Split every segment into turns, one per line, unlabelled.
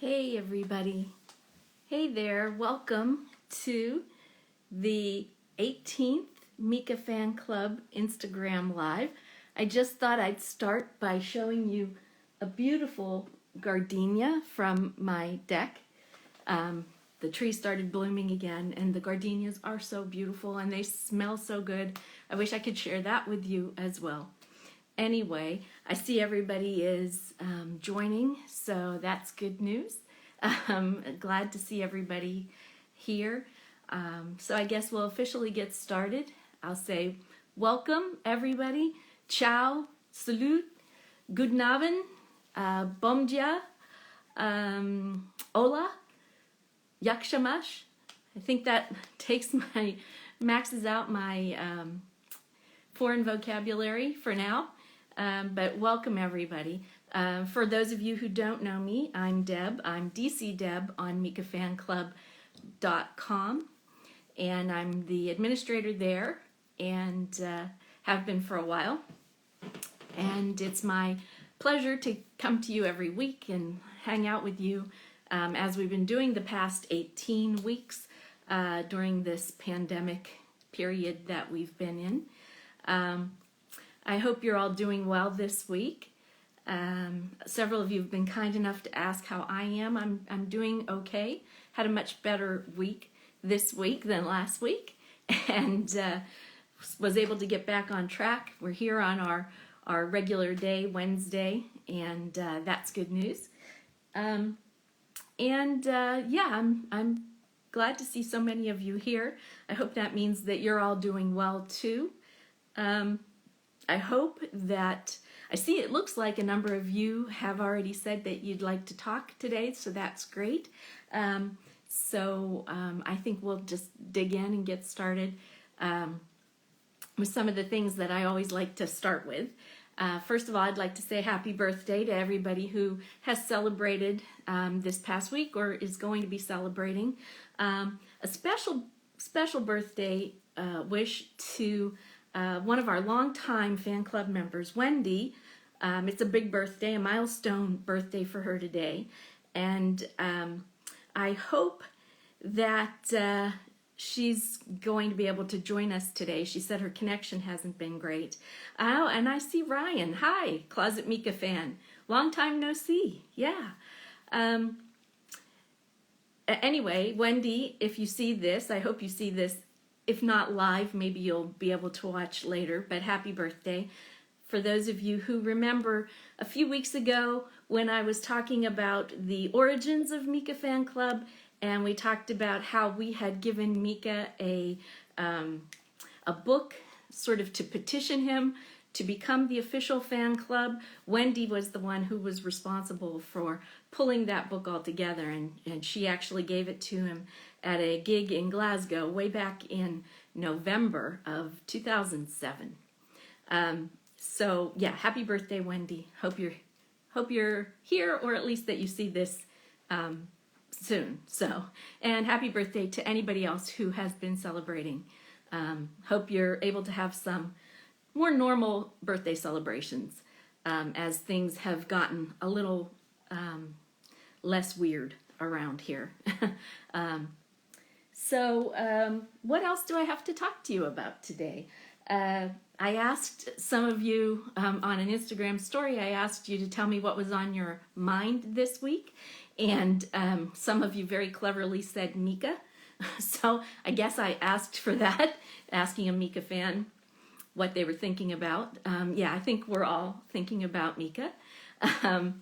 Hey everybody. Hey there, welcome to the 18th Mika Fan Club Instagram Live. I just thought I'd start by showing you a beautiful gardenia from my deck. The tree started blooming again and the gardenias are so beautiful and they smell so good. I wish I could share that with you as well. Anyway, I see everybody is joining, so that's good news. Glad to see everybody here. So I guess we'll officially get started. I'll say welcome everybody. Ciao, salut, guten Abend, bom dia, hola, jak się masz. I think that maxes out my foreign vocabulary for now. But welcome everybody. For those of you who don't know me, I'm Deb. I'm DC Deb on MikaFanClub.com, and I'm the administrator there and have been for a while. And it's my pleasure to come to you every week and hang out with you as we've been doing the past 18 weeks during this pandemic period that we've been in. I hope you're all doing well this week. Several of you have been kind enough to ask how I am. I'm doing okay. Had a much better week this week than last week, and was able to get back on track. We're here on our regular day, Wednesday, and that's good news. Yeah, I'm glad to see so many of you here. I hope that means that you're all doing well too. I hope that, I see it looks like a number of you have already said that you'd like to talk today, so that's great. I think we'll just dig in and get started with some of the things that I always like to start with. First of all, I'd like to say happy birthday to everybody who has celebrated this past week or is going to be celebrating. A special birthday wish to one of our longtime fan club members, Wendy. It's a big birthday, a milestone birthday for her today. And I hope that she's going to be able to join us today. She said her connection hasn't been great. Oh, and I see Ryan. Hi, Closet Mika fan. Long time no see. Yeah. Anyway, Wendy, if you see this, I hope you see this. If not live, maybe you'll be able to watch later, but happy birthday. For those of you who remember a few weeks ago when I was talking about the origins of Mika Fan Club, and we talked about how we had given Mika a book sort of to petition him to become the official fan club. Wendy was the one who was responsible for pulling that book all together, and she actually gave it to him at a gig in Glasgow way back in November of 2007. So yeah, happy birthday, Wendy. Hope you're here, or at least that you see this soon. So, and happy birthday to anybody else who has been celebrating. Hope you're able to have some more normal birthday celebrations as things have gotten a little less weird around here. What else do I have to talk to you about today? I asked some of you on an Instagram story, I asked you to tell me what was on your mind this week. And some of you very cleverly said Mika. So I guess I asked for that, asking a Mika fan what they were thinking about. Yeah, I think we're all thinking about Mika. Other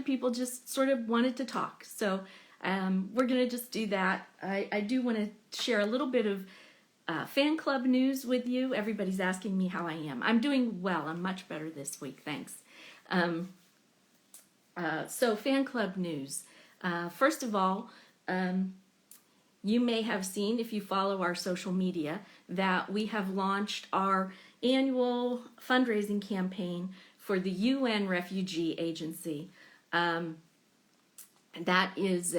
people just sort of wanted to talk. So we're going to just do that. I do want to share a little bit of fan club news with you. Everybody's asking me how I am. I'm doing well. I'm much better this week. Thanks. So fan club news. First of all, you may have seen, if you follow our social media, that we have launched our annual fundraising campaign for the UN Refugee Agency. That is,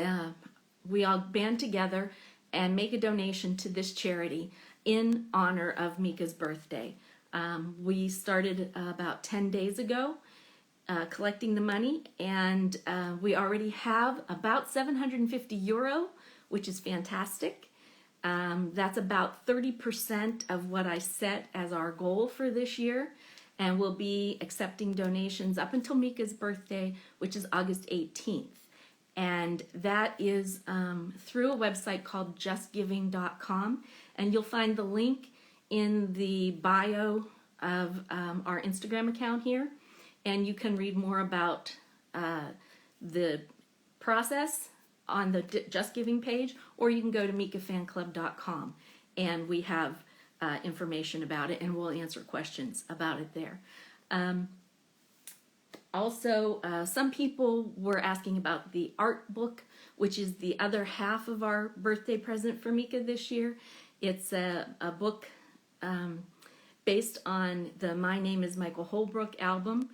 we all band together and make a donation to this charity in honor of Mika's birthday. We started about 10 days ago collecting the money, and we already have about €750, which is fantastic. That's about 30% of what I set as our goal for this year, and we'll be accepting donations up until Mika's birthday, which is August 18th. And that is through a website called justgiving.com, and you'll find the link in the bio of our Instagram account here, and you can read more about the process on the Just Giving page, or you can go to mikafanclub.com, and we have information about it, and we'll answer questions about it there. Also, some people were asking about the art book, which is the other half of our birthday present for Mika this year. It's a book based on the My Name is Michael Holbrook album.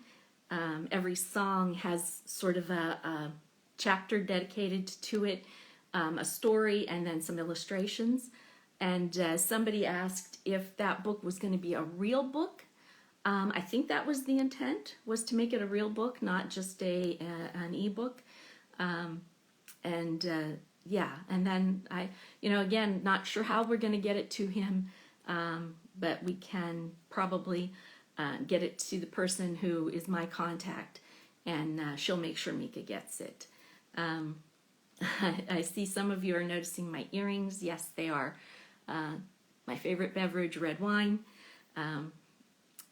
Every song has sort of a chapter dedicated to it, a story, and then some illustrations. And somebody asked if that book was going to be a real book. I think that was the intent, was to make it a real book, not just an ebook. Yeah, and then again, not sure how we're going to get it to him, but we can probably get it to the person who is my contact, and she'll make sure Mika gets it. I see some of you are noticing my earrings. Yes, they are my favorite beverage, red wine.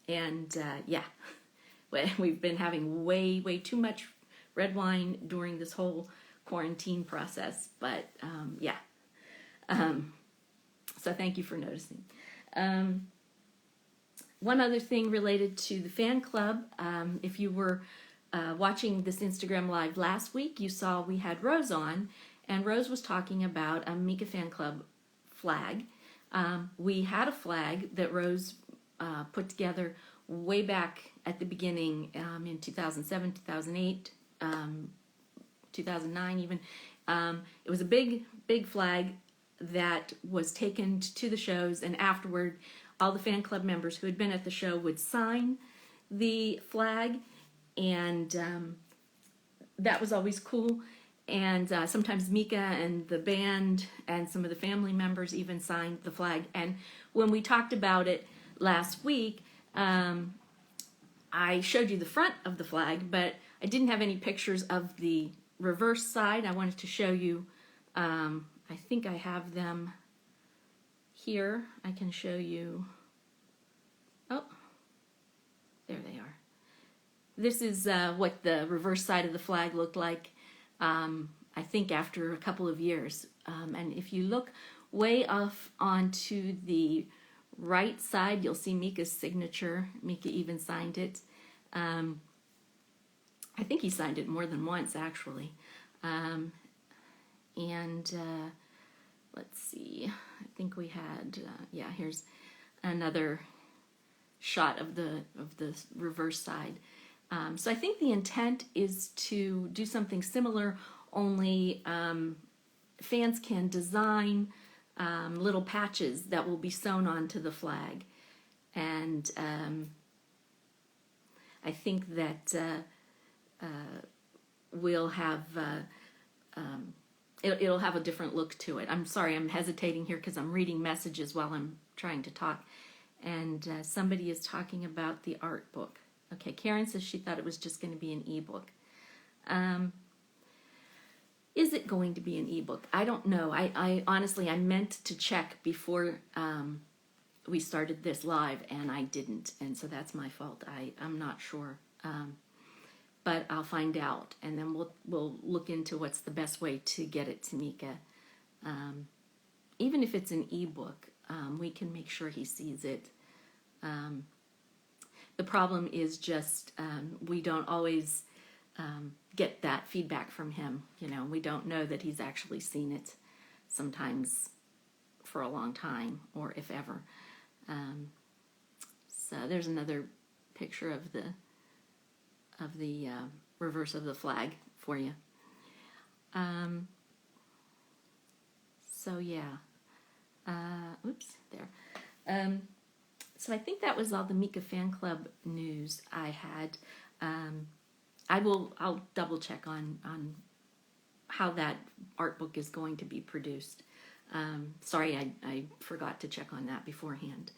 Yeah, we've been having way too much red wine during this whole quarantine process, but yeah. So thank you for noticing. One other thing related to the fan club, if you were watching this Instagram live last week, you saw we had Rose on, and Rose was talking about a Mika fan club flag. We had a flag that Rose put together way back at the beginning, in 2007, 2008, 2009 even. It was a big flag that was taken to the shows, and afterward all the fan club members who had been at the show would sign the flag, and that was always cool. And sometimes Mika and the band and some of the family members even signed the flag. And when we talked about it last week, I showed you the front of the flag, but I didn't have any pictures of the reverse side. I wanted to show you, I think I have them here. I can show you. Oh, there they are. This is what the reverse side of the flag looked like, I think after a couple of years. And if you look way off onto the right side, you'll see Mika's signature. Mika even signed it. I think he signed it more than once, actually. Let's see. I think we had, yeah, here's another shot of the reverse side. So I think the intent is to do something similar, only fans can design little patches that will be sewn onto the flag. And I think that we'll have, it'll have a different look to it. I'm sorry, I'm hesitating here because I'm reading messages while I'm trying to talk. And somebody is talking about the art book. Okay, Karen says she thought it was just going to be an ebook. Is it going to be an ebook? I don't know. I honestly, I meant to check before we started this live, and I didn't, and so that's my fault. I'm not sure, but I'll find out, and then we'll look into what's the best way to get it to Mika. Even if it's an ebook, we can make sure he sees it. The problem is just we don't always get that feedback from him. You know, we don't know that he's actually seen it sometimes for a long time, or if ever. So there's another picture of the reverse of the flag for you. So yeah. Oops, there. So I think that was all the Mika Fan Club news I had. I'll double check on how that art book is going to be produced. Sorry, I forgot to check on that beforehand.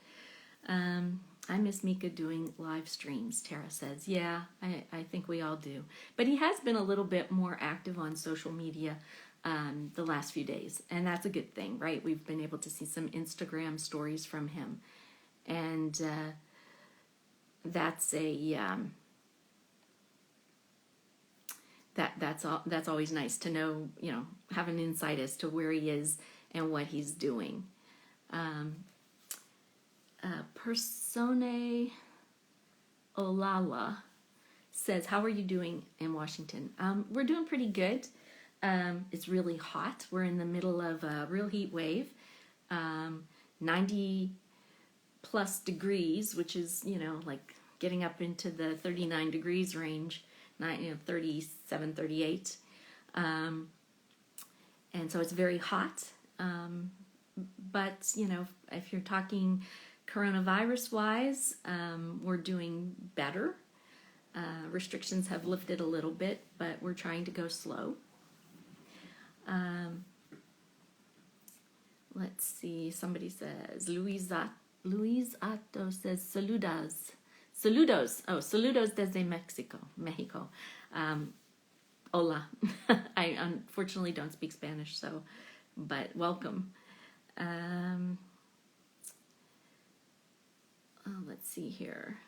I miss Mika doing live streams, Tara says. Yeah, I think we all do. But he has been a little bit more active on social media the last few days, and that's a good thing, right? We've been able to see some Instagram stories from him, and that's that's always nice to know, have an insight as to where he is and what he's doing. Persone Olala says, how are you doing in Washington? We're doing pretty good. It's really hot. We're in the middle of a real heat wave. 90 plus degrees, which is, like getting up into the 39 degrees range, 37, 38. And so it's very hot. But, if you're talking coronavirus-wise, we're doing better. Restrictions have lifted a little bit, but we're trying to go slow. Let's see, somebody says, Luis Atto says, saludos. Oh, saludos desde Mexico. Hola. I unfortunately don't speak Spanish, but welcome. Let's see here.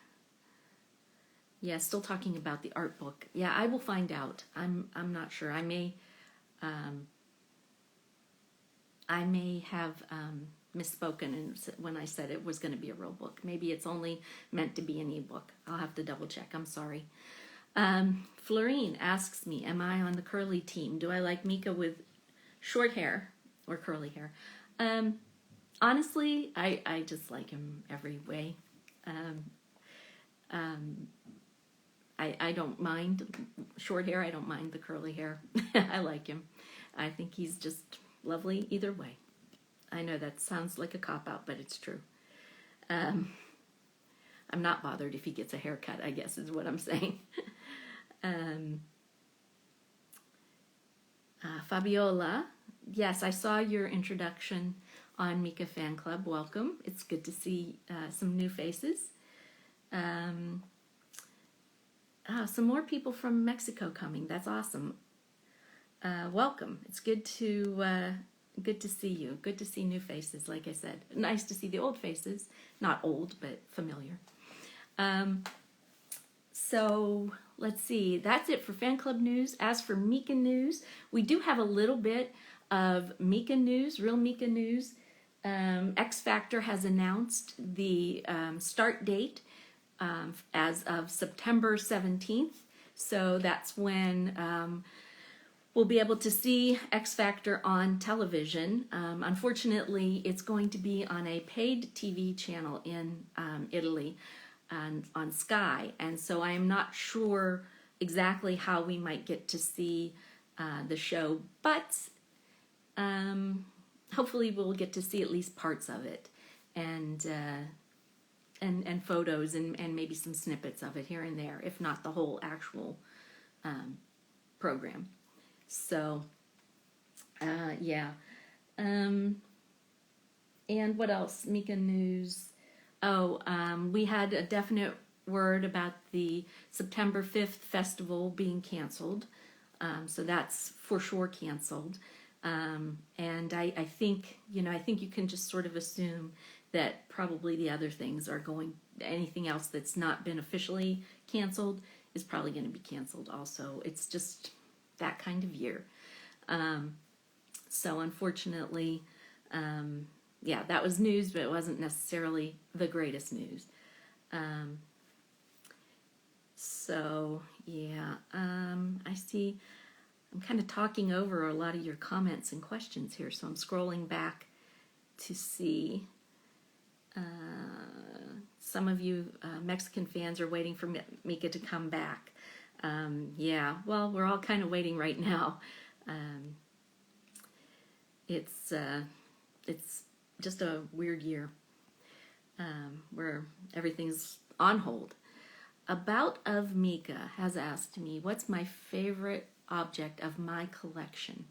Yeah, still talking about the art book. Yeah, I will find out. I'm not sure. I may have misspoken when I said it was going to be a real book. Maybe it's only meant to be an ebook. I'll have to double check. I'm sorry. Florine asks me, am I on the curly team? Do I like Mika with short hair or curly hair? Honestly, I just like him every way. I don't mind short hair. I don't mind the curly hair. I like him. I think he's just lovely either way. I know that sounds like a cop-out, but it's true. I'm not bothered if he gets a haircut, I guess is what I'm saying. Fabiola, yes, I saw your introduction on Mika Fan Club. Welcome. It's good to see some new faces. Some more people from Mexico coming. That's awesome. Welcome. It's good to see you. Good to see new faces, like I said. Nice to see the old faces. Not old, but familiar. So let's see. That's it for fan club news. As for Mika news, we do have a little bit of Mika news, real Mika news. X Factor has announced the start date as of September 17th. So that's when we'll be able to see X Factor on television. Unfortunately, it's going to be on a paid TV channel in Italy on Sky. And so I am not sure exactly how we might get to see the show, but hopefully we'll get to see at least parts of it and photos and maybe some snippets of it here and there, if not the whole actual program. So, yeah. And what else? Mika news. We had a definite word about the September 5th festival being canceled. So that's for sure canceled. And I think, I think you can just sort of assume that probably the other things are anything else that's not been officially canceled is probably going to be canceled also. It's just that kind of year. So unfortunately, yeah, that was news, but it wasn't necessarily the greatest news. So yeah, I see I'm kind of talking over a lot of your comments and questions here, so I'm scrolling back to see. Some of you Mexican fans are waiting for Mika to come back. Yeah, well, we're all kind of waiting right now. It's just a weird year where everything's on hold. About of Mika has asked me, what's my favorite object of my collection?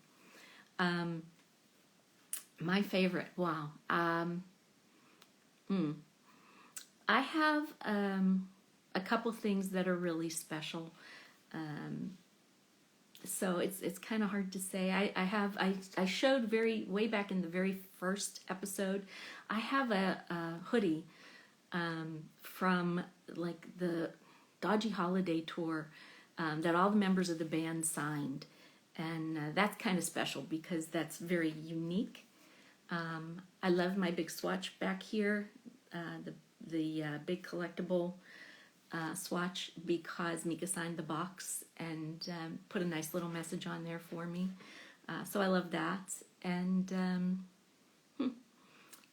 My favorite, wow. I have a couple things that are really special. So it's kind of hard to say. I showed way back in the very first episode. I have a hoodie from like the Dodgy Holiday tour that all the members of the band signed, and that's kind of special because that's very unique. I love my big swatch back here, the big collectible swatch, because Mika signed the box and put a nice little message on there for me. So I love that. And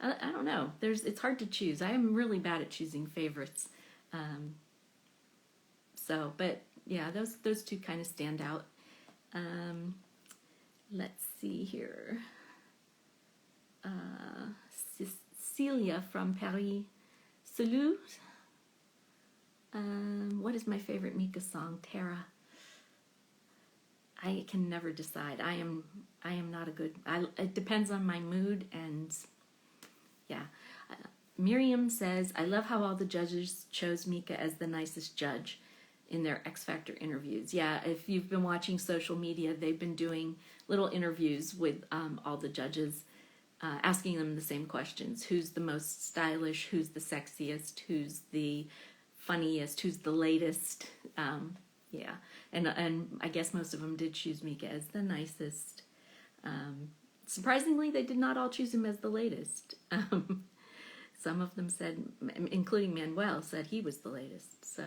I don't know. It's hard to choose. I am really bad at choosing favorites. But yeah, those two kind of stand out. Let's see here. Cecilia from Paris. Salut. What is my favorite Mika song? Tara. I can never decide. I am not a good. It depends on my mood, and yeah. Miriam says, I love how all the judges chose Mika as the nicest judge in their X Factor interviews. Yeah, if you've been watching social media, they've been doing little interviews with all the judges, asking them the same questions. Who's the most stylish? Who's the sexiest? Who's the funniest? Who's the latest? Yeah, and I guess most of them did choose Mika as the nicest. Surprisingly, they did not all choose him as the latest. Some of them said, including Manuel, said he was the latest. So,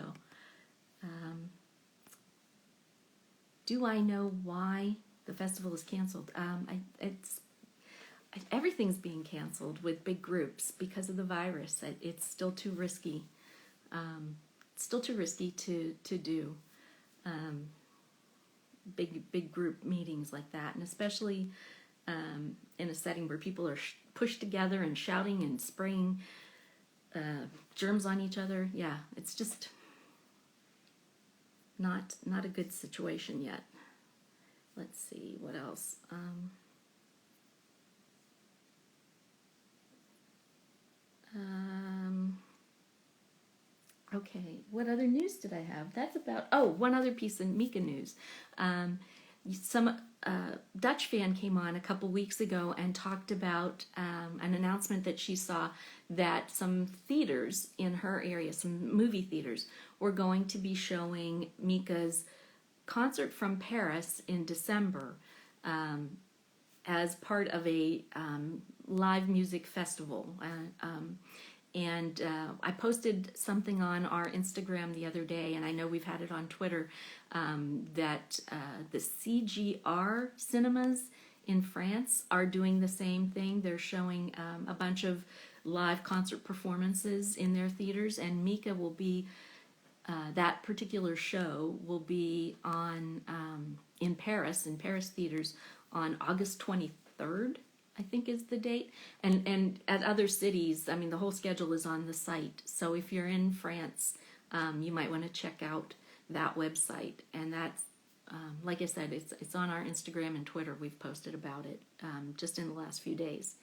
do I know why the festival is canceled? Everything's being canceled with big groups because of the virus. It's still too risky. It's still too risky to do big group meetings like that, and especially in a setting where people are pushed together and shouting and spraying germs on each other. Yeah, it's just not a good situation yet. Let's see what else. Okay, what other news did I have? That's about, one other piece of Mika news. Some Dutch fan came on a couple weeks ago and talked about an announcement that she saw that some theaters in her area, some movie theaters, were going to be showing Mika's concert from Paris in December as part of a live music festival. And I posted something on our Instagram the other day, and I know we've had it on Twitter, that the CGR cinemas in France are doing the same thing. They're showing a bunch of live concert performances in their theaters, and Mika will be, that particular show will be on in Paris theaters on August 23rd. I think is the date, and at other cities, I mean, the whole schedule is on the site. So if you're in France, you might want to check out that website. And that's, like I said, it's on our Instagram and Twitter. We've posted about it just in the last few days.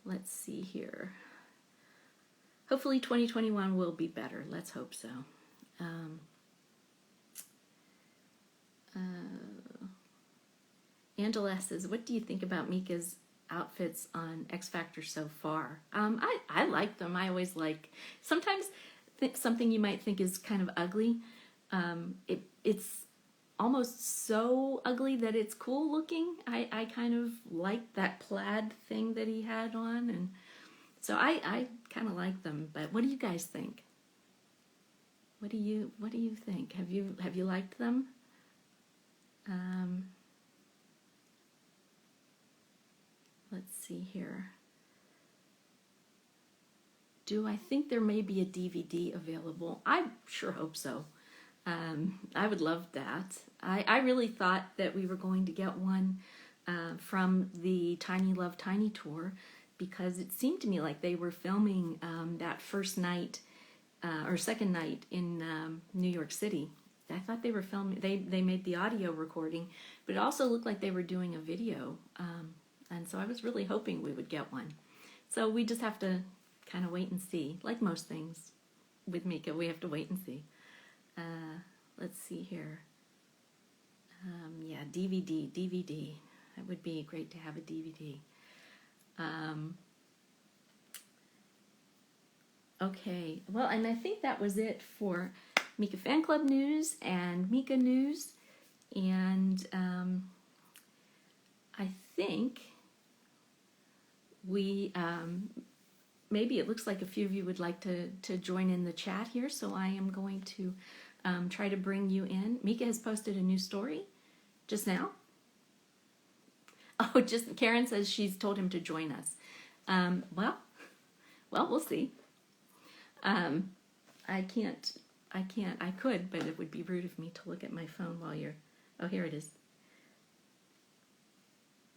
Let's see here. Hopefully 2021 will be better. Let's hope so. Angela says, what do you think about Mika's outfits on X Factor so far? I like them. I always like, sometimes something you might think is kind of ugly. It's almost so ugly that it's cool looking. I kind of like that plaid thing that he had on, and so I kind of like them. But what do you guys think? What do you think? Have you liked them? Let's see here. Do I think there may be a DVD available? I sure hope so. I would love that. I really thought that we were going to get one from the Tiny Love Tiny tour, because it seemed to me like they were filming that first night or second night in New York City. I thought they were filming, they made the audio recording, but it also looked like they were doing a video. And so I was really hoping we would get one. So we just have to kind of wait and see. Like most things with Mika, we have to wait and see. Let's see here. Yeah, DVD. That would be great to have a DVD. Okay, well, and I think that was it for Mika Fan Club news and Mika news. And I think we, maybe it looks like a few of you would like to join in the chat here, so I am going to try to bring you in. Mika has posted a new story just now. Oh, just Karen says she's told him to join us. Well, we'll see. I could, but it would be rude of me to look at my phone while you're, oh, here it is.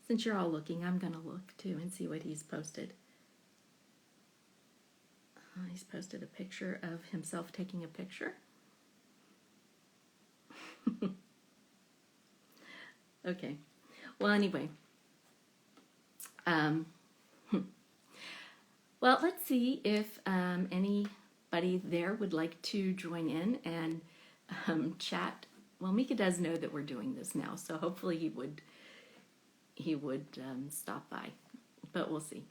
Since you're all looking, I'm going to look too and see what he's posted. He's posted a picture of himself taking a picture. Okay. Well, anyway. Well, let's see if anybody there would like to join in and chat. Well, Mika does know that we're doing this now, so hopefully he would stop by, but we'll see.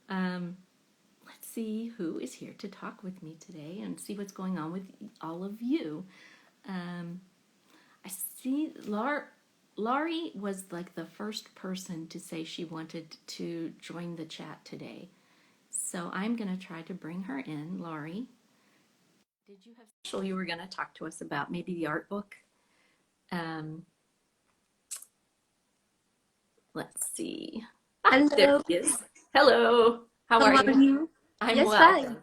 Let's see who is here to talk with me today and see what's going on with all of you. I see Laurie was like the first person to say she wanted to join the chat today. So I'm going to try to bring her in. Laurie, did you have special you were going to talk to us about? Maybe the art book? Let's see.
Hello.
There she is. Hello. How are you? I'm
yes,
well.
fine.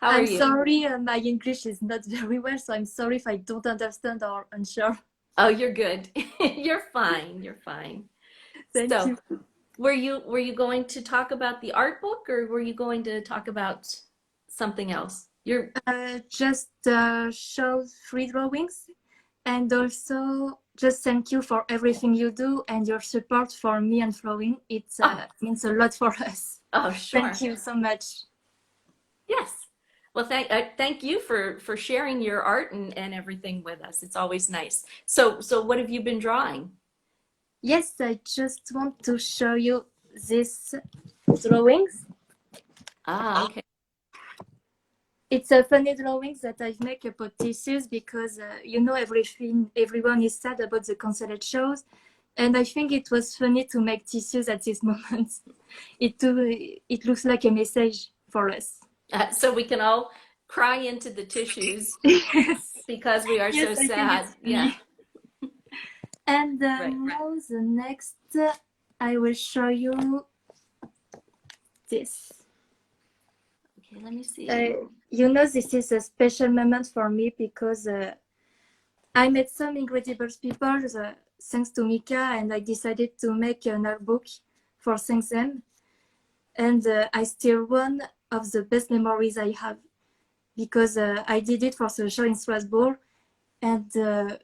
How are you?
I'm sorry, my English is not very well, so I'm sorry if I don't understand or unsure.
Oh, you're good. You're fine. You're fine.
Thank you.
Were you going to talk about the art book, or were you going to talk about something else? You're
just show 3 drawings, and also just thank you for everything you do and your support for me and Flowing. It means a lot for us.
Oh, sure.
Thank you so much.
Yes. Well, thank you for sharing your art and everything with us. It's always nice. So what have you been drawing?
Yes, I just want to show you these drawings.
Ah, okay.
It's a funny drawings that I've made about tissues because you know everyone is sad about the canceled shows, and I think it was funny to make tissues at this moment. It looks like a message for us.
So we can all cry into the tissues.
Yes.
Because we are so sad. Yeah.
And now the next, I will show you this.
Okay, let me see.
You know, this is a special moment for me because I met some incredible people thanks to Mika, and I decided to make an art book for thanks them. And I still one of the best memories I have because I did it for the show in Strasbourg, and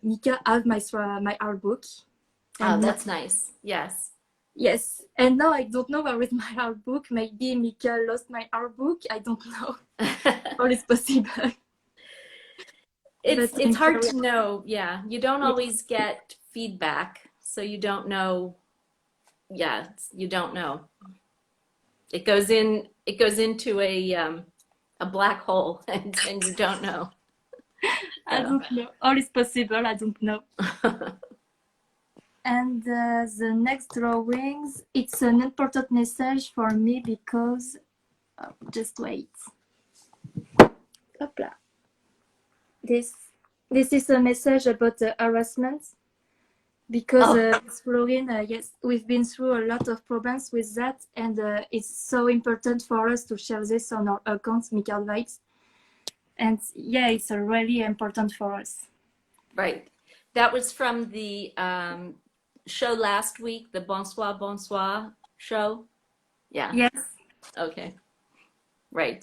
Mika had my art book.
Oh, that's nice. Yes.
Yes, and now I don't know where is my art book. Maybe Mika lost my art book. I don't know. All is possible.
It's hard to know. Yeah, you don't always get feedback, so you don't know. Yeah, you don't know. It goes into a black hole, and you don't know.
I don't know. All is possible. I don't know. And the next drawings, it's an important message for me because, just wait. Hopla. This is a message about harassment because Florine, yes, we've been through a lot of problems with that, and it's so important for us to share this on our account, Mika Vibes. And yeah, it's really important for us.
Right. That was from the show last week, the Bonsoir show. Yeah.
Yes.
Okay. Right.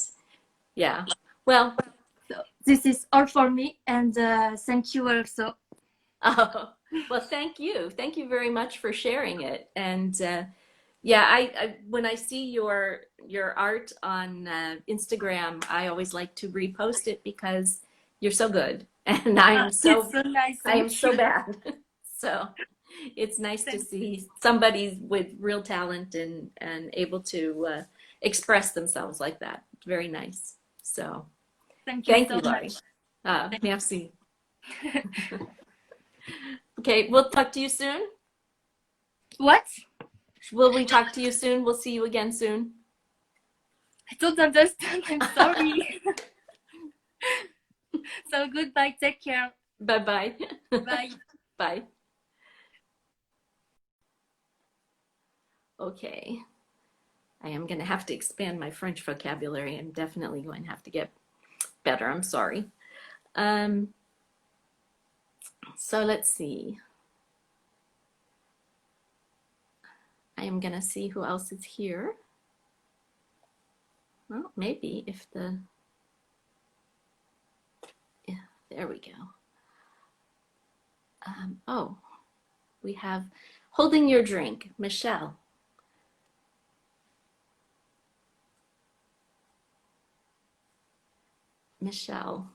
Yeah. Well,
So this is all for me, and thank you also.
oh, well, thank you. Thank you very much for sharing it. And yeah, when I see your art on Instagram, I always like to repost it because you're so good, and
It's so nice.
I am
Thank
so
you.
bad. So it's nice to
Thank,
see somebody with real talent and able to express themselves like that. It's very nice. So
thank you
thank
so
you, Laurie.
much.
Merci. Okay, we'll talk to you soon.
What?
Will we talk to you soon? We'll see you again soon.
I don't understand. I'm sorry. So goodbye. Take care.
Bye-bye.
Bye.
Bye. Okay. I am going to have to expand my French vocabulary. I'm definitely going to have to get better. I'm sorry. So let's see. I am going to see who else is here. Well, maybe if the... Yeah, there we go. Oh, we have Holding Your Drink, Michelle. Michelle.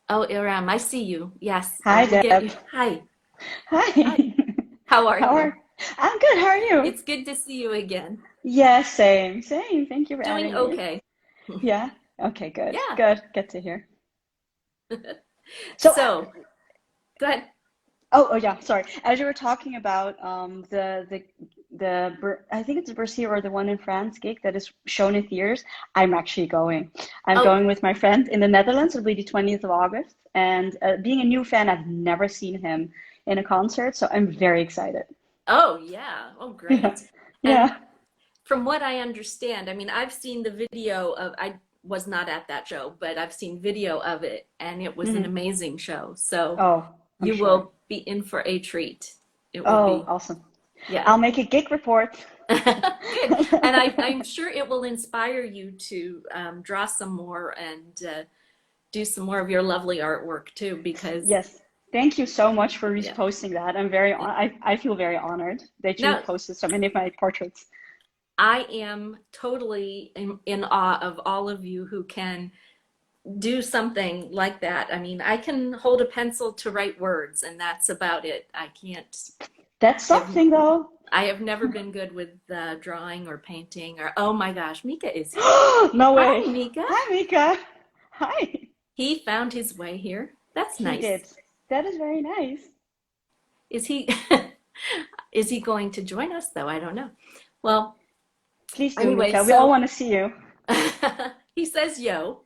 Oh, Iram, I see you. Yes.
Hi,
I will get
Deb.
you. Hi.
Hi.
Hi. How are you?
I'm good. How are you?
It's good to see you again.
Yeah, same. Thank you for
Doing
having me.
okay.
Yeah. Okay, good.
Yeah.
Good to hear. So,
So, go ahead.
oh yeah, sorry. As you were talking about I think it's the Bercy or the one in France gig that is shown in theaters, I'm actually going. I'm
Oh,
going with my friend in the Netherlands. It'll be the 20th of August. And being a new fan, I've never seen him in a concert, so I'm very excited.
oh yeah. Oh,
Yeah.
great. And
Yeah.
from what I understand, I mean, I've seen the video of, I was not at that show, but I've seen video of it, and it was an
Mhm.
amazing show. So
Oh, I'm
you
sure.
will be in for a treat. It will
Oh,
be,
awesome.
yeah.
I'll make a gig report.
Good. And I'm sure it will inspire you to draw some more and do some more of your lovely artwork too, because
Yes. Thank you so much for
yeah.
reposting that. I feel very honored that you
No,
posted so many of my portraits.
I am totally in awe of all of you who can do something like that. I mean, I can hold a pencil to write words, and that's about it. I can't.
That's
I've,
something though.
I have never been good with drawing or painting or. Oh my gosh, Mika is here.
No
Hi,
way.
Mika.
Hi, Mika. Hi.
He found his way here. That's
He
nice.
did. That is very nice.
Is he? Is he going to join us though? I don't know. Well,
Please do,
anyway,
Mika. We all
so
want to see you.
he says yo.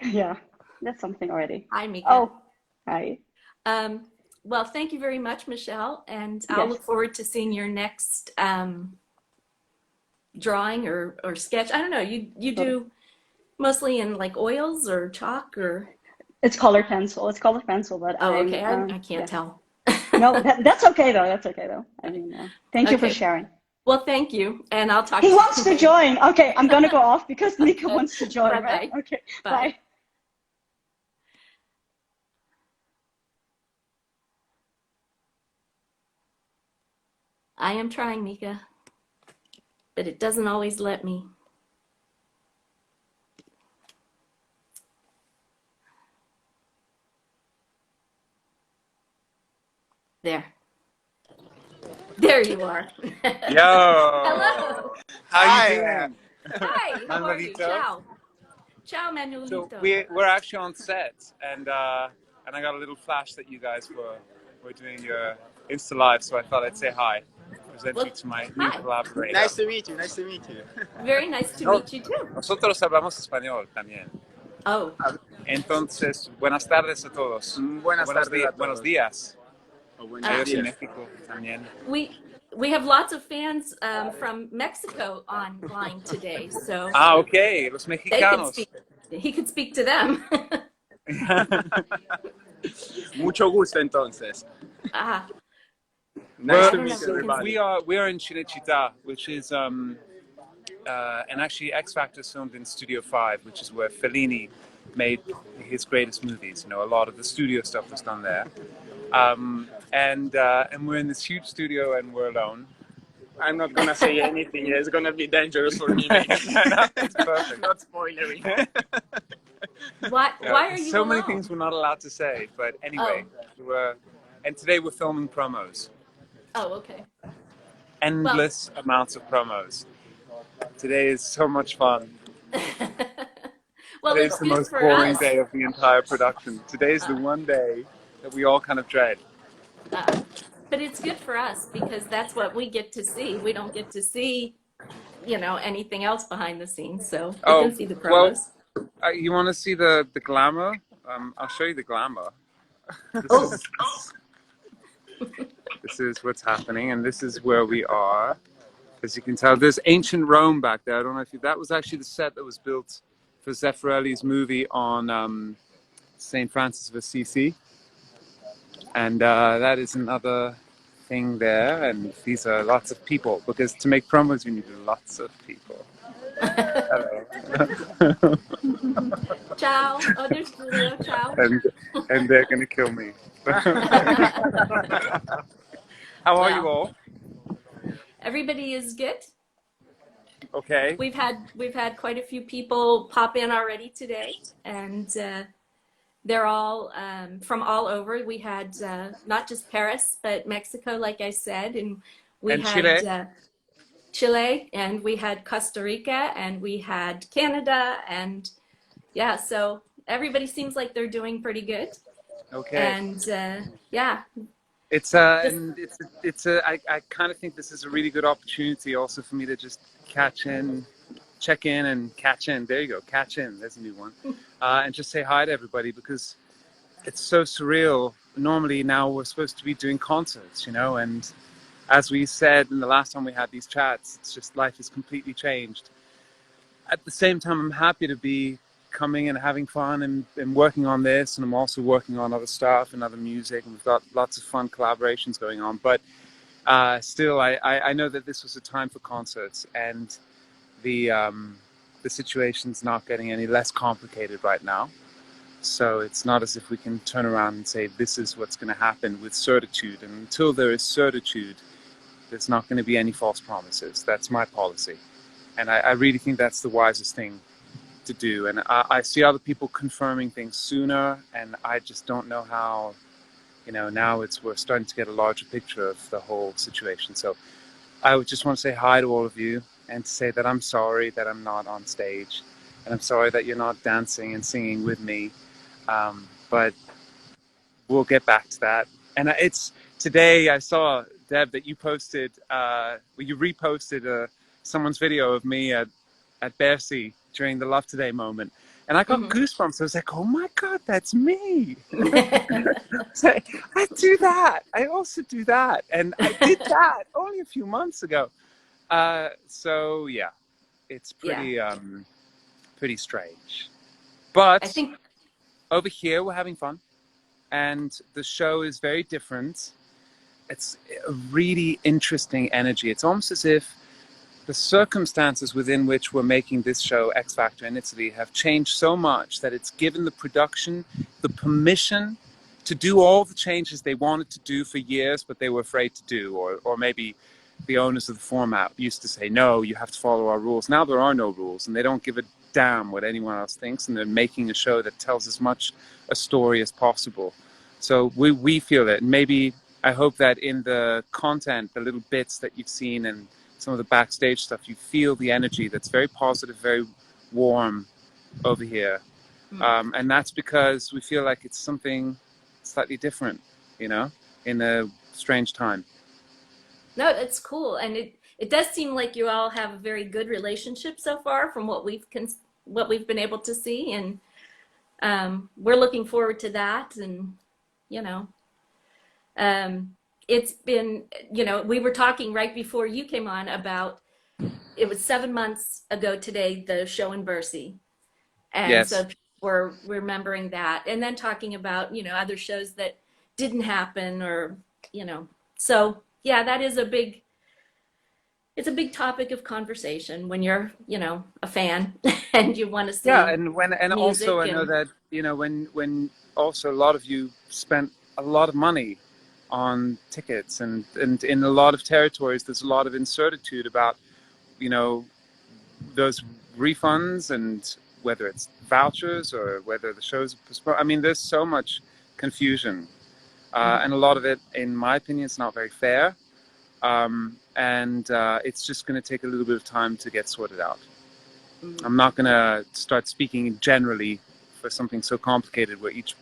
Yeah, that's something already.
Hi, Mika.
Oh, hi.
Um, well, thank you very much, Michelle, and I'll
Yes.
look forward to seeing your next drawing or sketch. I don't know. You do mostly in like oils or chalk or.
It's colored pencil. It's colored pencil, but
Oh, okay. I can't
yeah.
tell.
No, that's okay though. That's okay though. I mean, thank you for
Okay.
sharing.
Well, thank you, and I'll talk
He
to
wants
you
to
later.
join. Okay, I'm gonna go off because Mika
Okay.
wants to join, right?
Bye-bye.
Okay,
Bye.
bye.
I am trying, Mika, but it doesn't always let me. There. There you are.
Yo!
Hello.
How
Hi.
you doing?
Hi. How are you?
Manuelito?
Ciao. Ciao,
So
Manuelito.
we're actually on set, and I got a little flash that you guys were doing your Insta live, so I thought I'd say hi, present you
Well,
to my new
hi.
collaborator.
Nice to meet you. Nice to meet you.
Very nice to
No,
meet you too.
nosotros hablamos español también.
Oh,
Entonces, buenas tardes a todos.
Buenas
Buenos
tardes a
buenos
todos.
días.
O
A
buenos
ellos en
días.
México también.
we have lots of fans from Mexico online today, so
Ah, ok, los
they could
mexicanos.
speak. He could speak to them.
Mucho gusto entonces.
Ah,
Nice
I
to
don't
meet
know.
So
We can
everybody.
we are in Cinecittà, which is and actually X Factor filmed in Studio 5, which is where Fellini made his greatest movies. You know, a lot of the studio stuff was done there. And we're in this huge studio and we're alone.
I'm not gonna say anything. It's gonna be dangerous for me. Maybe.
No, it's perfect.
Not spoilery.
Why are you
so
alone?
many things we're not allowed to say, but anyway, and today we're filming promos.
Oh, okay.
Endless amounts of promos. Today is so much fun.
Well,
Today's
it's
the
good
most
for
boring
us.
day of the entire production. Today's the one day that we all kind of dread.
But it's good for us because that's what we get to see. We don't get to see, you know, anything else behind the scenes, so we can see the promos.
Well, you want to see the glamour? I'll show you the glamour. This is what's happening, and this is where we are. As you can tell, there's ancient Rome back there. I don't know if that was actually the set that was built for Zeffirelli's movie on St. Francis of Assisi. And that is another thing there. And these are lots of people, because to make promos, you need lots of people. Hello.
Ciao. Oh, there's Julio. Ciao.
And they're going to kill me. How are you all?
Everybody is good.
Okay.
We've had quite a few people pop in already today, and they're all from all over. We had not just Paris, but Mexico, like I said, and we had
Chile.
Chile, and we had Costa Rica, and we had Canada, and yeah, so everybody seems like they're doing pretty good.
Okay.
And yeah.
I kind of think this is a really good opportunity also for me to just check in and catch in. There you go, catch in. There's a new one. And just say hi to everybody, because it's so surreal. Normally now we're supposed to be doing concerts, you know, and as we said in the last time we had these chats, it's just life has completely changed. At the same time, I'm happy to be coming and having fun and working on this, and I'm also working on other stuff and other music, and we've got lots of fun collaborations going on. But still, I know that this was a time for concerts, and the situation's not getting any less complicated right now. So it's not as if we can turn around and say this is what's going to happen with certitude. And until there is certitude, there's not going to be any false promises. That's my policy, and I really think that's the wisest thing to do. And I see other people confirming things sooner, and I just don't know how, you know, now we're starting to get a larger picture of the whole situation. So I would just want to say hi to all of you and to say that I'm sorry that I'm not on stage, and I'm sorry that you're not dancing and singing with me, but we'll get back to that. And it's today I saw, Deb, that you posted you reposted someone's video of me at Bercy during the Love Today moment, and I got goosebumps. I was like, oh my God, that's me. So I do that. I also do that, and I did that only a few months ago. So yeah, it's pretty strange. But
I think
over here we're having fun, and the show is very different. It's a really interesting energy. It's almost as if the circumstances within which we're making this show, X Factor in Italy, have changed so much that it's given the production the permission to do all the changes they wanted to do for years, but they were afraid to do, or maybe the owners of the format used to say, no, you have to follow our rules. Now there are no rules, and they don't give a damn what anyone else thinks, and they're making a show that tells as much a story as possible. So we feel it, and maybe I hope that in the content, the little bits that you've seen and some of the backstage stuff, you feel the energy that's very positive, very warm over here. And that's because we feel like it's something slightly different, you know, in a strange time.
no, it's cool, and it does seem like you all have a very good relationship so far from what we've been able to see, and we're looking forward to that. And you know, it's been, you know, we were talking right before you came on about, it was 7 months ago today, the show in Bercy. And
Yes.
so we're remembering that, and then talking about, you know, other shows that didn't happen, or, you know, so yeah, that is it's a big topic of conversation when you're, you know, a fan and you want to see
Yeah, and
music
also I know
and
that, you know, when also a lot of you spent a lot of money on tickets, and in a lot of territories there's a lot of incertitude about, you know, those refunds and whether it's vouchers or whether the shows are postponed. I mean, there's so much confusion, and a lot of it, in my opinion, is not very fair, and it's just going to take a little bit of time to get sorted out. I'm not going to start speaking generally for something so complicated where each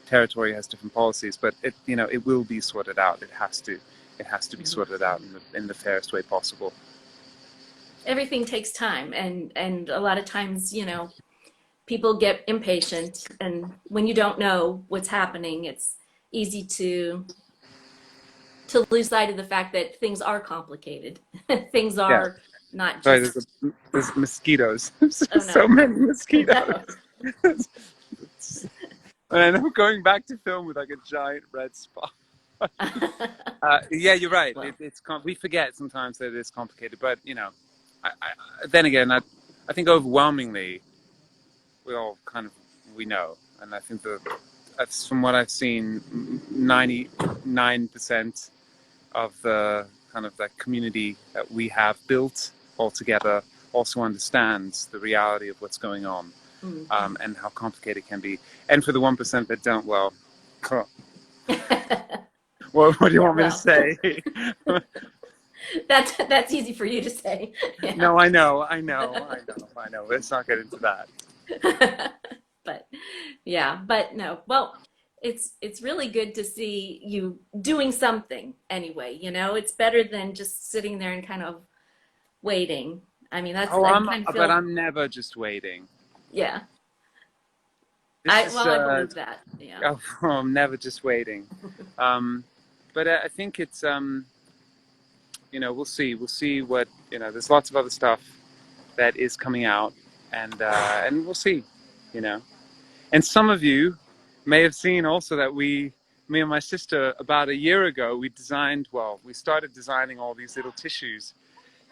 territory has different policies, but it, you know, it will be sorted out. It has to be sorted out in the fairest way possible.
everything takes time, and a lot of times, you know, people get impatient, and when you don't know what's happening, it's easy to lose sight of the fact that things are complicated. Things
Yeah.
are not
Sorry,
just,
there's mosquitoes.
oh
So
no.
many mosquitoes.
No.
And I'm going back to film with like a giant red spot. Yeah, you're right.
Well.
We forget sometimes that it's complicated, but you know, then again, I think overwhelmingly we all kind of we know, and I think that's from what I've seen, 99% of the kind of that community that we have built all together also understands the reality of what's going on, and how complicated it can be. And for the 1% that don't, well, what do you want me to say?
That's easy for you to say. Yeah.
No, I know. Let's not get into that.
But yeah, but no. Well, it's really good to see you doing something anyway, you know. It's better than just sitting there and kind of waiting. I mean, that's I kind of feel,
But I'm never just waiting.
yeah.
I
believe that. Yeah.
Oh, I'm never just waiting. But I think it's you know, we'll see what, you know, there's lots of other stuff that is coming out, and we'll see, you know. And some of you may have seen also that me and my sister, about a year ago, we started designing all these little tissues,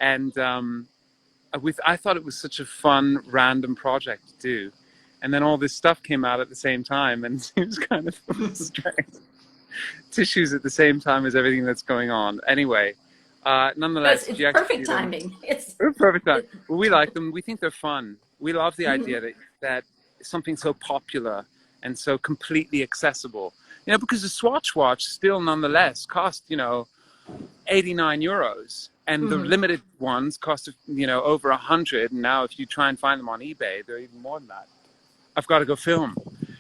and I thought it was such a fun random project to do, and then all this stuff came out at the same time, and it was kind of strange. Tissues at the same time as everything that's going on. Anyway, nonetheless,
It's perfect timing. It's
perfect time. Well, we like them. We think they're fun. We love the idea that something so popular and so completely accessible. You know, because the Swatch watch still nonetheless cost, you know, 89 euros. And the limited ones cost, you know, over 100. And now if you try and find them on eBay, they're even more than that. I've got to go film.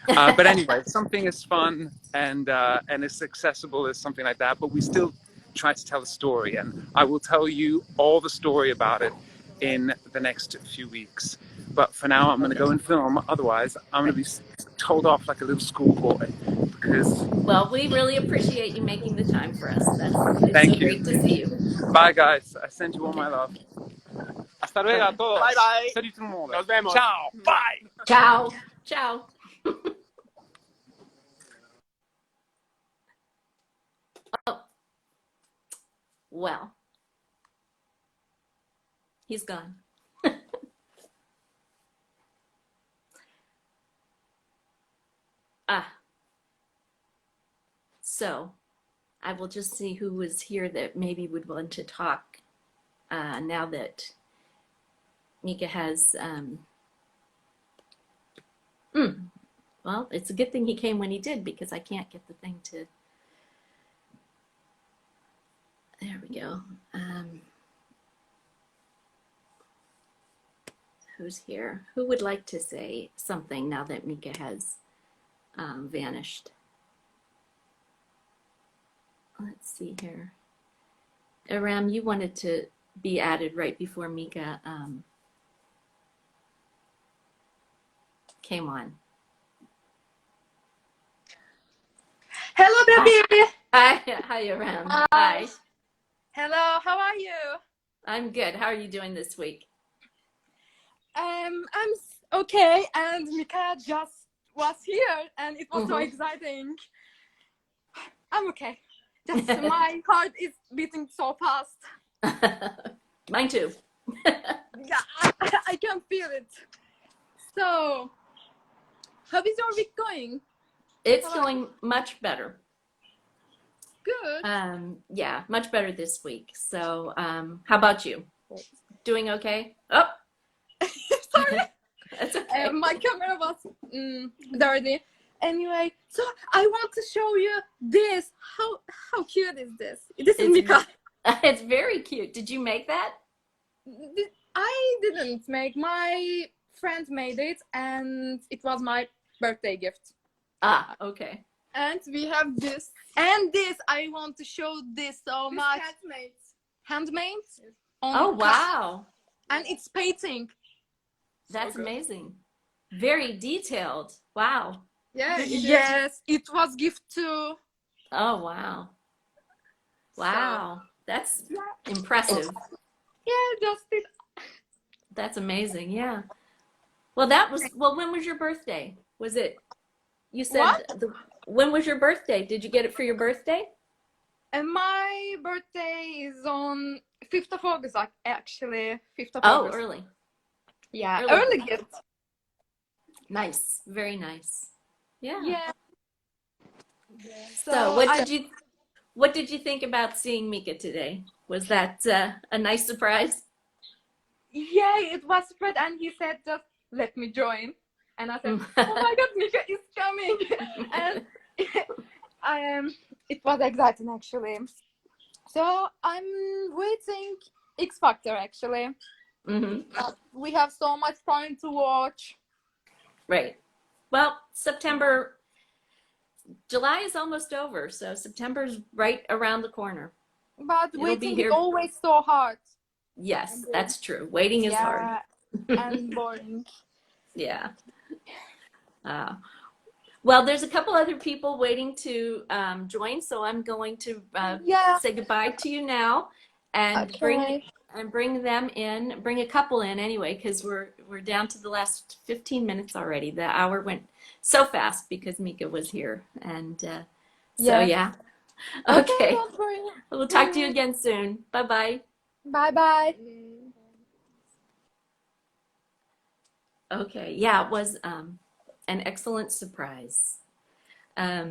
But anyway, something as fun and as accessible as something like that, but we still try to tell a story. And I will tell you all the story about it in the next few weeks. But for now, I'm going to go and film. Otherwise, I'm going to be told off like a little schoolboy. Because...
Well, we really appreciate you making the time for us. It's
Thank
so
you.
great to see you.
Bye, guys. I send you all my love. Hasta luego a todos.
Bye, bye.
Salut tout le monde.
Nos vemos.
Ciao. Bye.
Ciao. Ciao. Oh. Well, he's gone. So I will just see who was here that maybe would want to talk now that Mika has well, it's a good thing he came when he did, because I can't get the thing to, there we go. Who's here? Who would like to say something now that Mika has vanished? Let's see here. Aram, you wanted to be added right before Mika came on.
Hello, baby.
Hi, Aram. Hi.
Hello, how are you?
I'm good. How are you doing this week?
I'm okay, and Mika just was here, and it was so exciting. I'm okay. Just my heart is beating so fast.
Mine too.
Yeah, I can feel it. So, how is your week going?
It's going much better.
Good.
Yeah, much better this week. So, how about you? Doing okay? Oh,
Sorry.
that's okay.
My camera was dirty. Anyway, so I want to show you this. How cute is this? This is Mika.
It's very cute. Did you make that?
I didn't make. My friend made it, and it was my birthday gift.
Ah, okay.
And we have this and this. I want to show this so much. Handmade.
Oh, wow.
And it's painting.
That's amazing. Very detailed. Wow.
Yeah. Yes, it was gift too.
Oh, wow. Wow. That's impressive.
Yeah, just it.
That's amazing. Yeah. Well, when was your birthday? Was it, you said,
What?
When was your birthday? Did you get it for your birthday?
And my birthday is on 5th of August, actually. 5th of
Oh,
August.
early.
Yeah,
early.
early gift.
Nice. Very nice. Yeah.
Yeah.
So what did you think about seeing Mika today? Was that a nice surprise?
Yeah, it was spread, and he said, just let me join. And I said, oh my God, Mika is coming. And it was exciting, actually. So I'm waiting X Factor, actually.
Mm-hmm.
We have so much fun to watch.
Right. Well, July is almost over, so September's right around the corner.
But
It'll
waiting
be
is
here.
always so hard.
Yes, that's true. Waiting is hard.
And boring.
Yeah. Well, there's a couple other people waiting to join, so I'm going to say goodbye to you now and bring them in, bring a couple in anyway, because we're down to the last 15 minutes already. The hour went so fast because Mika was here, and so yeah. Okay.
Don't worry.
We'll talk to you again soon. Bye-bye.
Bye-bye.
Okay. Yeah, it was an excellent surprise. Yeah,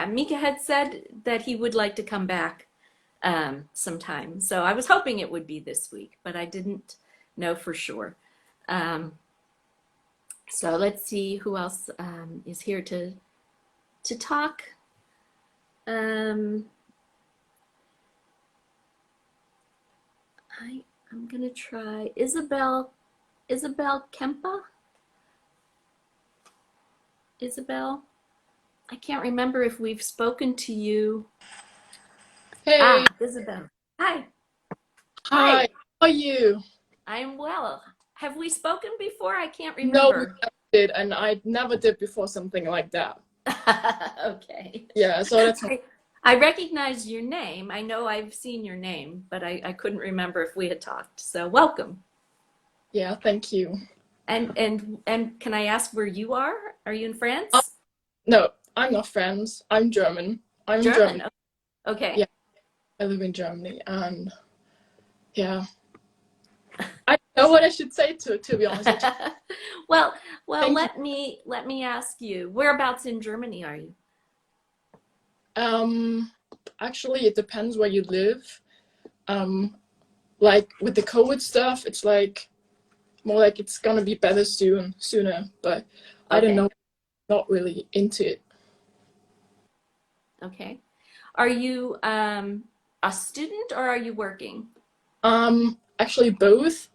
Mika had said that he would like to come back sometime. So I was hoping it would be this week, but I didn't know for sure. So let's see who else is here to talk. I'm gonna try Isabel Kempa. Isabel, I can't remember if we've spoken to you.
Hey.
Isabel. Hi.
Hi. How are you?
I'm well. Have we spoken before? I can't remember.
No, we never did, and I never did before something like that.
Okay.
Yeah, so that's
I recognize your name. I know I've seen your name, but I couldn't remember if we had talked. So welcome.
Yeah, thank you.
And can I ask where you are? Are you in France?
No, I'm not France. I'm German. I'm German.
Okay.
Yeah, I live in Germany, and yeah, I don't know what I should say to be honest with you.
well, let me ask you, whereabouts in Germany are you?
Actually, it depends where you live. Like with the COVID stuff, it's like more like it's gonna be better sooner, but I don't know, not really into it.
Okay. Are you a student or are you working?
Actually both.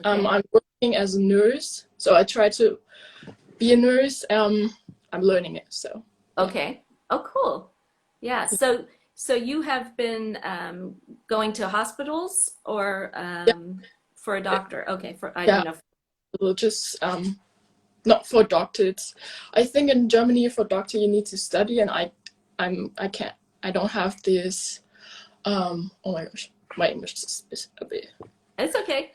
Okay.
I'm working as a nurse, so I try to be a nurse. I'm learning it, so.
Okay. Oh, cool. Yeah. So you have been going to hospitals or for a doctor? Okay. I don't know.
Well, just not for doctors. I think in Germany for doctor you need to study, and I can't. I don't have this. Oh my gosh, my English is a bit.
It's okay.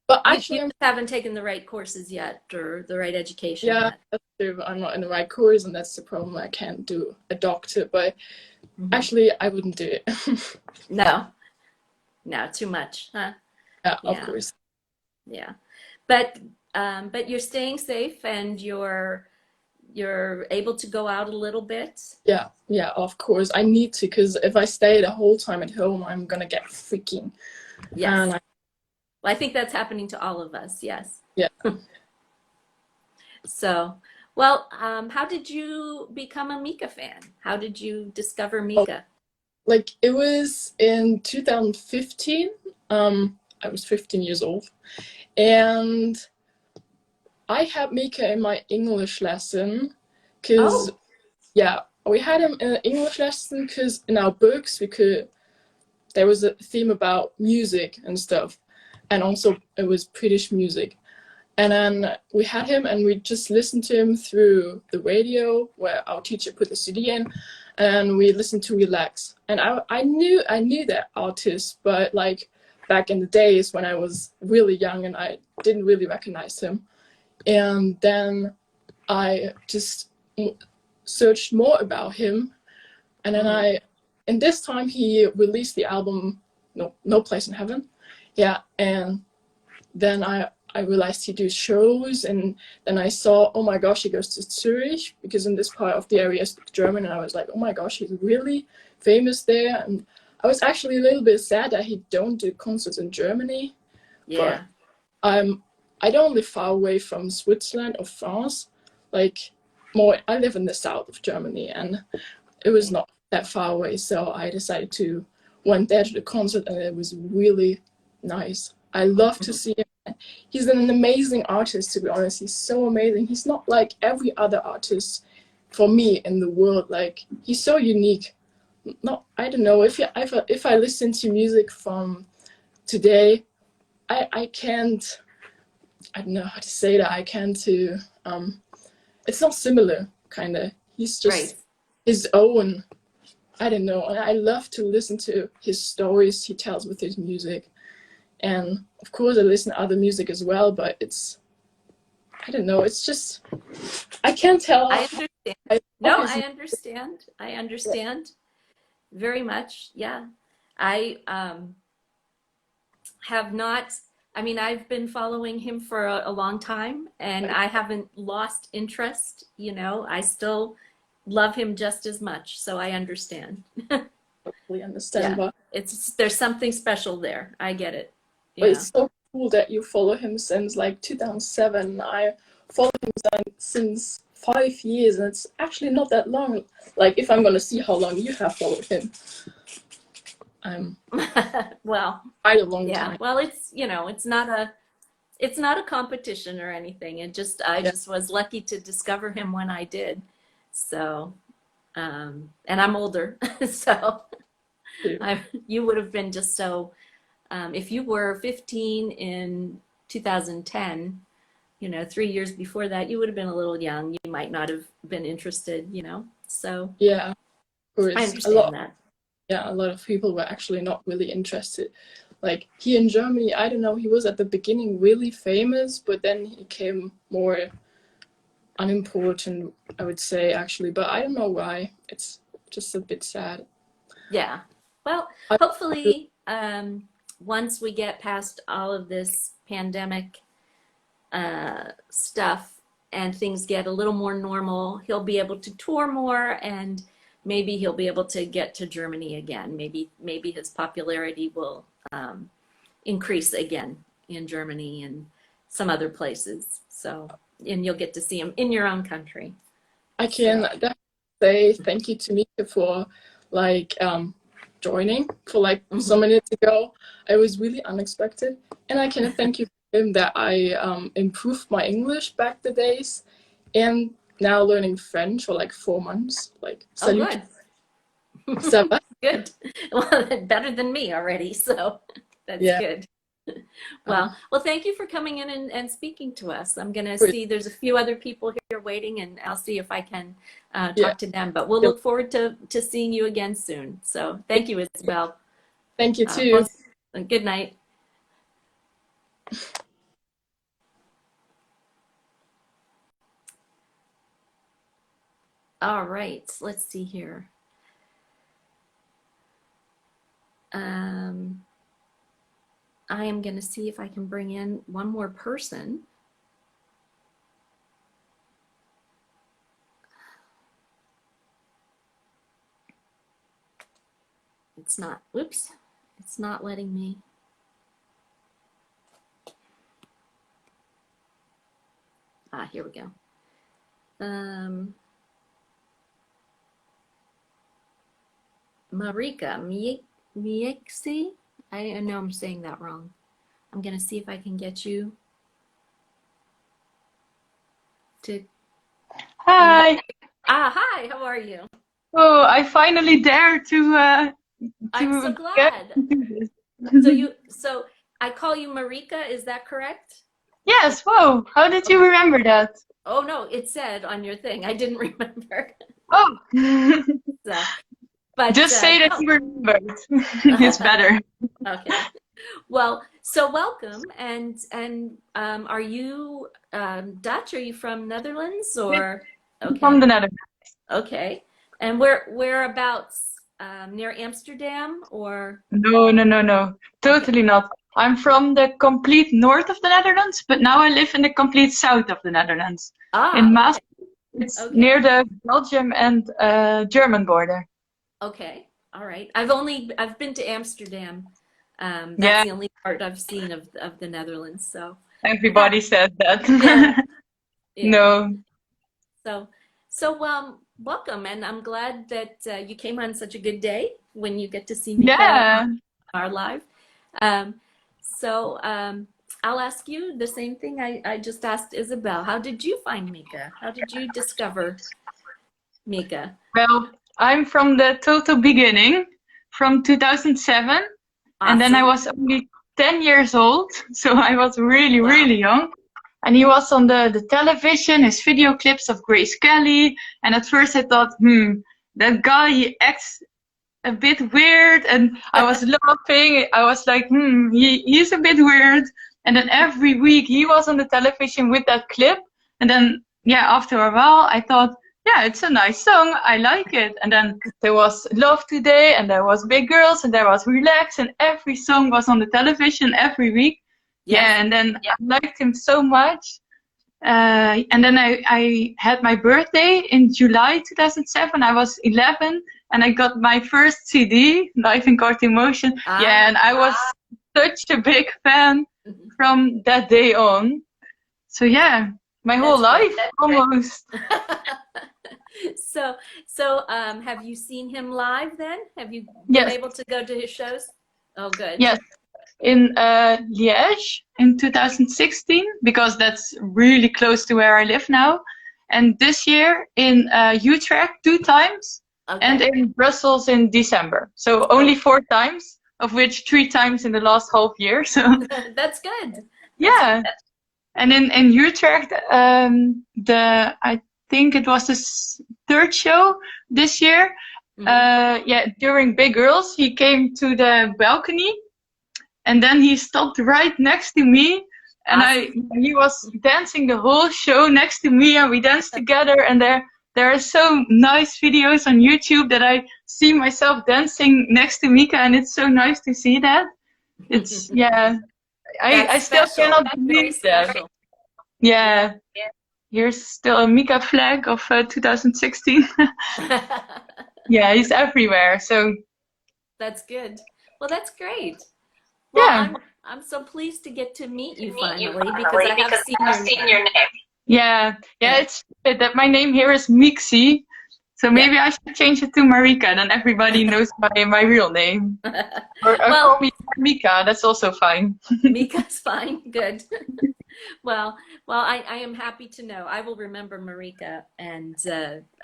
But actually,
you just haven't taken the right courses yet, or the right education.
Yeah,
yet.
that's true. I'm not in the right course, and that's the problem. I can't do a doctor, but actually, I wouldn't do it.
No. No, too much, huh?
Yeah, of
Yeah,
course.
yeah. But you're staying safe and you're able to go out a little bit.
Yeah, yeah, of course. I need to, because if I stay the whole time at home, I'm gonna get freaking.
Yes.
And
Well, I think that's happening to all of us. Yes.
yeah,
So, well, how did you become a Mika fan? How did you discover
oh,
Mika?
like it was in 2015. I was 15 years old, and I had Mika in my English lesson, because
Oh,
yeah, we had him in an English lesson because in our books there was a theme about music and stuff, and also it was British music. And then we had him and we just listened to him through the radio where our teacher put the CD in, and we listened to Relax. And I knew that artist, but like back in the days when I was really young and I didn't really recognize him. And then I just searched more about him, and then and this time he released the album No Place in Heaven. Yeah, and then I realized he do shows, and then I saw, oh my gosh, he goes to Zurich, because in this part of the area I speak German, and I was like, oh my gosh, he's really famous there. And I was actually a little bit sad that he don't do concerts in Germany, but
yeah.
I don't live far away from Switzerland or France, like more, I live in the south of Germany, and it was not that far away, so I decided to went there to the concert, and it was really nice. I love to see him. He's an amazing artist, to be honest. He's so amazing. He's not like every other artist for me in the world. Like, he's so unique. Not, I don't know, if I listen to music from today, I can't, I don't know how to say that. I can't to it's not similar, kind of. He's
Right.
just his own. I don't know. And I love to listen to his stories he tells with his music. And of course, I listen to other music as well, but I don't know. It's just, I can't tell.
I understand.
I
No,
love
I
his,
understand. I understand very much. Yeah. I have not, I mean, I've been following him for a long time and I haven't lost interest, you know, I still love him just as much. So I understand.
totally understand,
Yeah. There's something special there. I get it.
but
Yeah.
it's so cool that you follow him since like 2007. I follow him since 5 years, and it's actually not that long. Like, if I'm gonna see how long you have followed him,
Well,
quite a long
yeah.
time.
Well, it's, you know, it's not a competition or anything. I
Yeah.
just was lucky to discover him when I did. So, and I'm older, so you would have been just so, if you were 15 in 2010, you know, 3 years before that, you would have been a little young. You might not have been interested, you know, so
Yeah, of
I
course.
understand that.
A lot of people were actually not really interested. Like, here in Germany, I don't know, he was at the beginning really famous, but then he became more unimportant, I would say, actually. But I don't know why. It's just a bit sad.
Yeah. Well,
I,
hopefully, once we get past all of this pandemic stuff and things get a little more normal, he'll be able to tour more and maybe he'll be able to get to Germany again. Maybe his popularity will increase again in Germany and some other places. So, and you'll get to see him in your own country.
I can definitely say thank you to Mika for like joining for like some minutes ago. It was really unexpected, and I can thank you for him that I improved my English back the days, and now learning French for like 4 months. Like,
Oh,
salut,
good.
ça va?
Good. Well, better than me already, so that's
Yeah.
good. Well, thank you for coming in and speaking to us. I'm going to see there's a few other people here waiting, and I'll see if I can talk to them. But we'll look forward to seeing you again soon. So thank you as well.
Thank you too.
Good night. All right, let's see here. I am going to see if I can bring in one more person. It's not, whoops, it's not letting me. Ah, here we go. Marika, Miexi? I know I'm saying that wrong. I'm going to see if I can get you to.
Hi.
Hi, how are you?
Oh, I finally dare to
I'm so
get
glad.
to do this.
So I call you Marika, is that correct?
Yes, whoa. How did you remember that?
Oh no, it said on your thing. I didn't remember.
Oh.
So, but
Just say that
no.
you remembered. It's better.
Okay. Well, so welcome, and are you Dutch? Are you from Netherlands or? Okay.
From the Netherlands.
Okay. And whereabouts? Near Amsterdam or?
No. Totally not. I'm from the complete north of the Netherlands, but now I live in the complete south of the Netherlands. In Maas.
Okay.
It's
Okay.
near the Belgium and German border.
Okay. All right. I've been to Amsterdam. That's
Yeah.
the only part I've seen of the Netherlands. So
Everybody says that.
yeah. Yeah.
No.
So welcome, and I'm glad that you came on such a good day when you get to see Mika
Yeah.
on our live. So I'll ask you the same thing I just asked Isabel. How did you find Mika? How did you discover Mika?
Well, I'm from the total beginning, from 2007, and then I was only 10 years old, so I was really young. And he was on the television, his video clips of Grace Kelly, and at first I thought, that guy, he acts a bit weird, and I was laughing. I was like, he's a bit weird. And then every week he was on the television with that clip, and then after a while I thought, it's a nice song, I like it. And then there was Love Today, and there was Big Girls, and there was Relax, and every song was on the television every week.
Yes.
And then I liked him so much. And then I had my birthday in July 2007. I was 11, and I got my first CD, Live in Cartoon Motion. And I was such a big fan from that day on. So my whole life almost.
So have you seen him live then? Have you been able to go to his shows? Oh, good.
Yes, in Liège in 2016, because that's really close to where I live now. And this year in Utrecht 2 times, and in Brussels in December. So only 4 times, of which 3 times in the last half year. So
that's good.
Yeah. And in Utrecht, I think it was his 3rd show this year. During Big Girls, he came to the balcony, and then he stopped right next to me, and he was dancing the whole show next to me, and we danced together. And there are so nice videos on YouTube that I see myself dancing next to Mika, and it's so nice to see that. It's I still cannot believe that. Yeah. Here's still a Mika flag of 2016. He's everywhere. So
that's good. Well, that's great. Well, I'm so pleased to get to meet you finally, because I have seen your name.
It's that my name here is Mixie. So maybe I should change it to Marika, then everybody knows my real name. Or call me Mika, that's also fine.
Mika's fine, good. Well, I am happy to know. I will remember Marika, and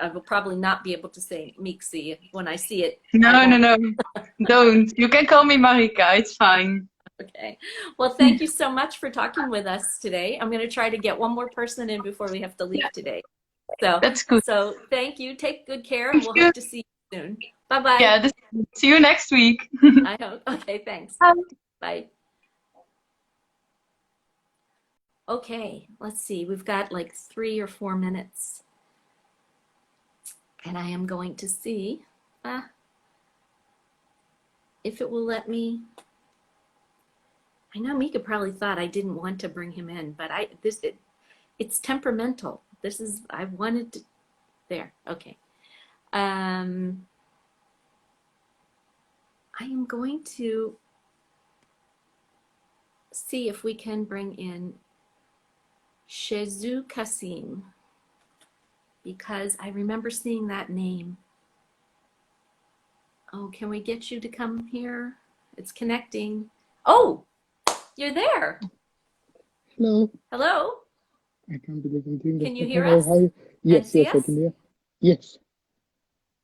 I will probably not be able to say Mixie when I see it.
No. Don't. You can call me Marika, it's fine.
Okay. Well, thank you so much for talking with us today. I'm going to try to get one more person in before we have to leave today. So
that's good.
So thank you. Take good care, and we'll hope to see you soon. Bye-bye.
Yeah, see you next week.
I hope. Okay, thanks. Bye. Okay, let's see. We've got like 3 or 4 minutes. And I am going to see if it will let me. I know Mika probably thought I didn't want to bring him in, but it's temperamental. I wanted to, there, okay. I am going to see if we can bring in Shezu Kasim, because I remember seeing that name. Oh, can we get you to come here? It's connecting. Oh, you're there.
Hello.
Hello.
I can't believe I'm doing this.
Can you
But
hear
hello,
us
hi.
and
Yes,
see
yes, I
us?
can hear. Yes.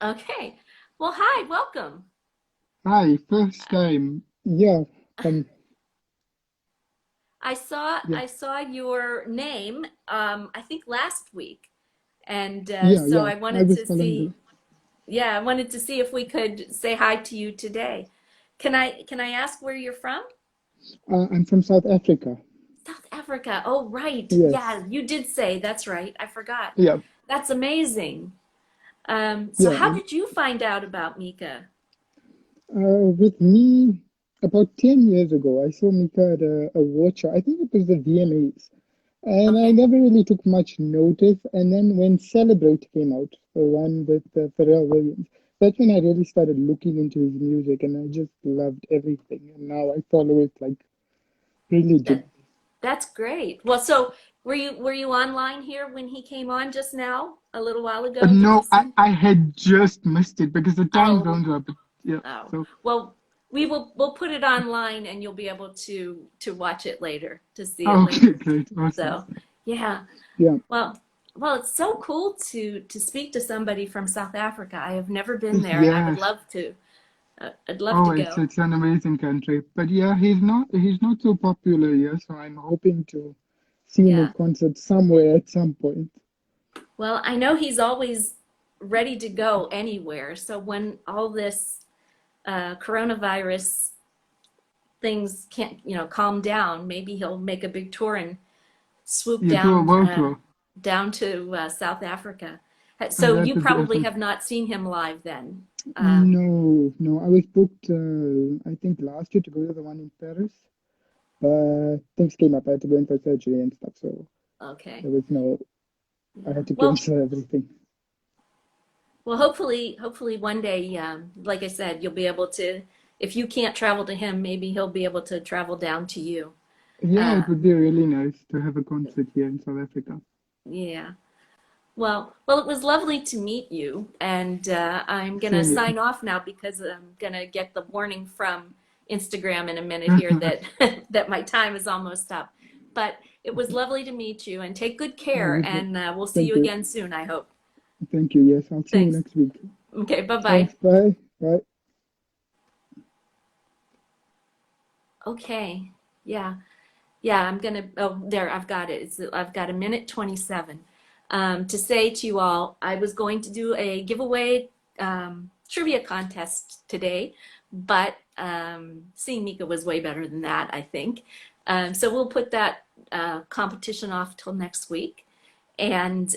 Okay. Well, hi, welcome.
Hi, first time. Yeah. Um.
I
Yeah.
saw your name, I think last week, and
Yeah.
so
Yeah.
I
I
wanted
was
to
following
see.
the.
Yeah, I wanted to see if we could say hi to you today. Can I ask where you're from?
I'm from South Africa.
South Africa. Oh, right.
Yes.
Yeah, you did say. That's right. I forgot.
Yeah.
That's amazing. So
Yeah.
how did you find out about Mika?
With me, about 10 years ago, I saw Mika at a award show. I think it was the VMAs. And I
Okay.
never really took much notice. And then when Celebrate came out, the one with Pharrell Williams, that's when I really started looking into his music, and I just loved everything. And now I follow it like religion.
That's great. Well, so were you online here when he came on just now, a little while ago? Did you
No,
see?
I had just missed it because the time
Oh,
zones were, but yeah.
oh.
So,
Well, we'll put it online and you'll be able to watch it later, to see it
okay,
later.
great, awesome.
So, yeah.
Yeah,
Well, it's so cool to speak to somebody from South Africa. I have never been there and I would
yes.
love to. I'd love
Oh,
to go.
it's an amazing country. But yeah, he's not so popular here, so I'm hoping to see him
Yeah.
at concert somewhere at some point.
Well, I know he's always ready to go anywhere. So when all this coronavirus things can't, calm down, maybe he'll make a big tour and swoop
Yeah, to a
down
world tour.
down to South Africa.
And
So
that
you
would be
probably
awesome.
have not seen him live then.
No, I was booked, I think last year to go to the one in Paris, but things came up. I had to go in for surgery and stuff, so
Okay.
there was no, I
Yeah.
had to
Well,
cancel everything.
hopefully one day, like I said, you'll be able to, if you can't travel to him, maybe he'll be able to travel down to you.
Yeah, it
Uh,
would be really nice to have a concert here in South Africa.
yeah. Well, it was lovely to meet you, and I'm gonna
Same
sign off now because I'm gonna get the warning from Instagram in a minute here
here.
that that my time is almost up. But it was lovely to meet you, and take good care,
Oh,
and we'll see
thank
you
you.
again soon, I hope.
Thank you. Yes, I'll see you
Thanks.
next week.
Okay, bye-bye.
Thanks. Bye. Bye.
Okay, yeah. Yeah, I'm gonna, oh, there, I've got it. I've got a minute 27 to say to you all, I was going to do a giveaway trivia contest today, but seeing Mika was way better than that, I think. So we'll put that competition off till next week, and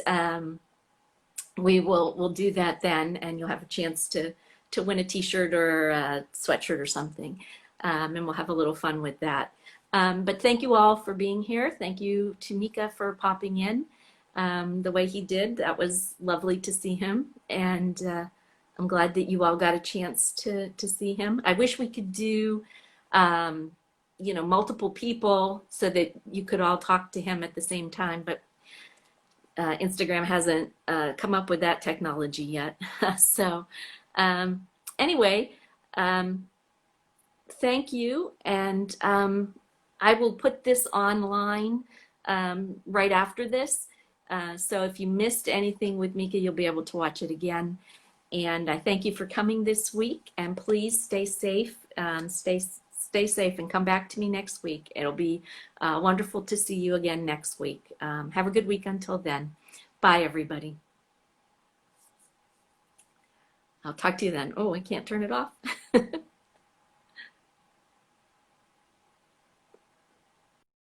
we'll do that then, and you'll have a chance to win a t-shirt or a sweatshirt or something, and we'll have a little fun with that. But thank you all for being here. Thank you to Mika for popping in the way he did. That was lovely to see him, and I'm glad that you all got a chance to see him. I wish we could do multiple people so that you could all talk to him at the same time, but Instagram hasn't come up with that technology yet. So anyway, thank you, and I will put this online right after this. So if you missed anything with Mika, you'll be able to watch it again. And I thank you for coming this week, and please stay safe, stay safe, and come back to me next week. It'll be wonderful to see you again next week. Have a good week until then. Bye, everybody. I'll talk to you then. Oh, I can't turn it off.